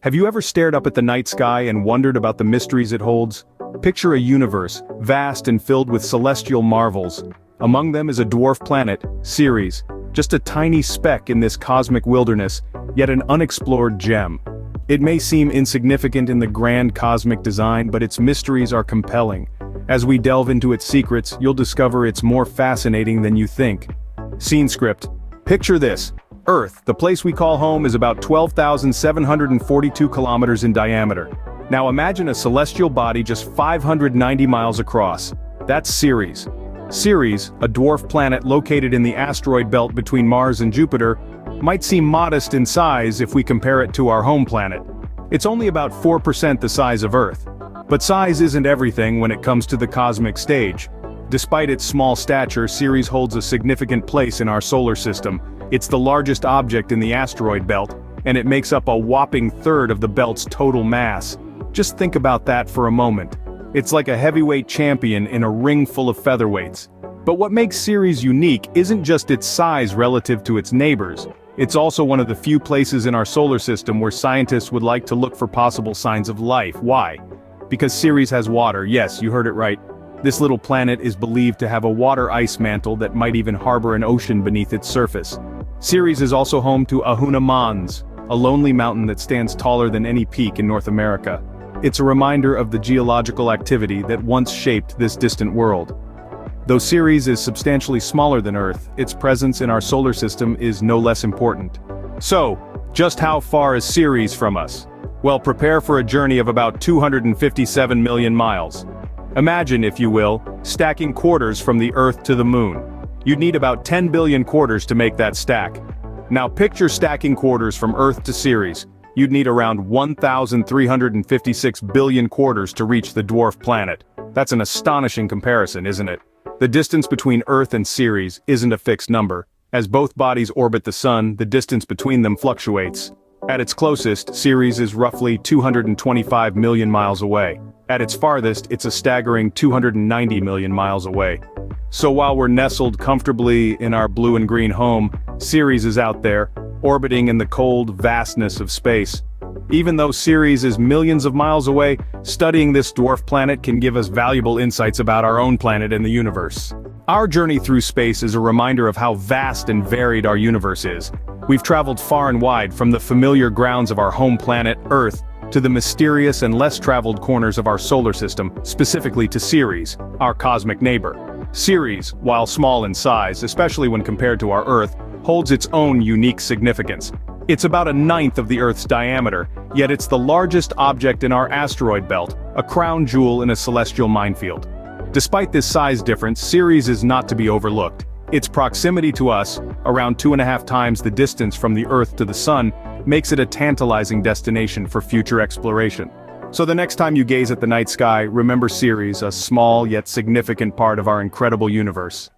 Have you ever stared up at the night sky and wondered about the mysteries it holds? Picture a universe, vast and filled with celestial marvels. Among them is a dwarf planet, Ceres, just a tiny speck in this cosmic wilderness, yet an unexplored gem. It may seem insignificant in the grand cosmic design, but its mysteries are compelling. As we delve into its secrets, you'll discover it's more fascinating than you think. Scene script. Picture this. Earth, the place we call home, is about 12,742 kilometers in diameter. Now imagine a celestial body just 590 miles across. That's Ceres. Ceres, a dwarf planet located in the asteroid belt between Mars and Jupiter, might seem modest in size if we compare it to our home planet. It's only about 4% the size of Earth. But size isn't everything when it comes to the cosmic stage. Despite its small stature, Ceres holds a significant place in our solar system. It's the largest object in the asteroid belt, and it makes up a whopping third of the belt's total mass. Just think about that for a moment. It's like a heavyweight champion in a ring full of featherweights. But what makes Ceres unique isn't just its size relative to its neighbors. It's also one of the few places in our solar system where scientists would like to look for possible signs of life. Why? Because Ceres has water. Yes, you heard it right. This little planet is believed to have a water ice mantle that might even harbor an ocean beneath its surface. Ceres is also home to Ahuna Mons, a lonely mountain that stands taller than any peak in North America. It's a reminder of the geological activity that once shaped this distant world. Though Ceres is substantially smaller than Earth, its presence in our solar system is no less important. So, just how far is Ceres from us? Well, prepare for a journey of about 257 million miles. Imagine, if you will, stacking quarters from the Earth to the Moon. You'd need about 10 billion quarters to make that stack. Now picture stacking quarters from Earth to Ceres. You'd need around 1,356 billion quarters to reach the dwarf planet. That's an astonishing comparison, isn't it? The distance between Earth and Ceres isn't a fixed number. As both bodies orbit the Sun, the distance between them fluctuates. At its closest, Ceres is roughly 225 million miles away. At its farthest, it's a staggering 290 million miles away. So while we're nestled comfortably in our blue and green home, Ceres is out there, orbiting in the cold vastness of space. Even though Ceres is millions of miles away, studying this dwarf planet can give us valuable insights about our own planet and the universe. Our journey through space is a reminder of how vast and varied our universe is. We've traveled far and wide, from the familiar grounds of our home planet, Earth, to the mysterious and less traveled corners of our solar system, specifically to Ceres, our cosmic neighbor. Ceres, while small in size, especially when compared to our Earth, holds its own unique significance. It's about a ninth of the Earth's diameter, yet it's the largest object in our asteroid belt, a crown jewel in a celestial minefield. Despite this size difference, Ceres is not to be overlooked. Its proximity to us, around 2.5 times the distance from the Earth to the Sun, makes it a tantalizing destination for future exploration. So the next time you gaze at the night sky, remember Ceres, a small yet significant part of our incredible universe.